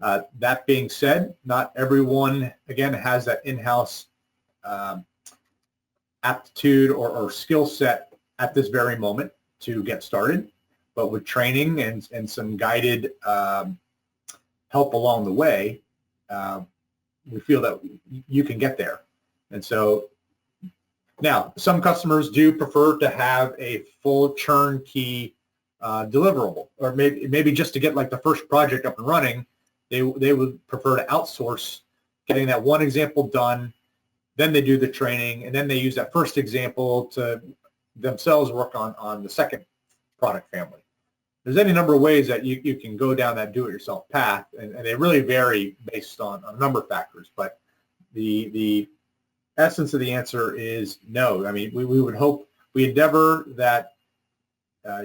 That being said, not everyone, again, has that in-house aptitude or skill set at this very moment to get started, but with training and some guided help along the way, we feel that you can get there. And so now, some customers do prefer to have a full turnkey deliverable, or maybe just to get like the first project up and running, they would prefer to outsource getting that one example done, then they do the training, and then they use that first example to themselves work on the second product family. There's any number of ways that you can go down that do-it-yourself path, and they really vary based on a number of factors, but the essence of the answer is no. I mean, we would hope, we endeavor that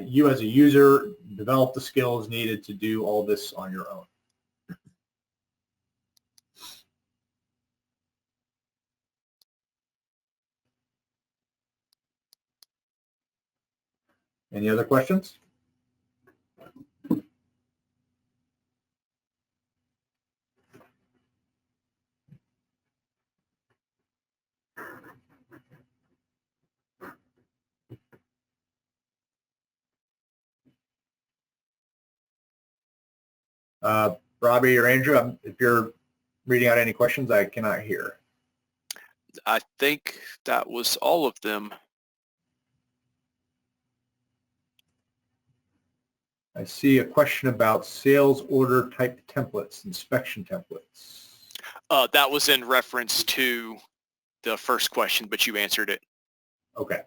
you as a user develop the skills needed to do all this on your own. Any other questions? Robbie or Andrew, if you're reading out any questions, I cannot hear. I think that was all of them. I see a question about sales order type templates, inspection templates. That was in reference to the first question, but you answered it. Okay.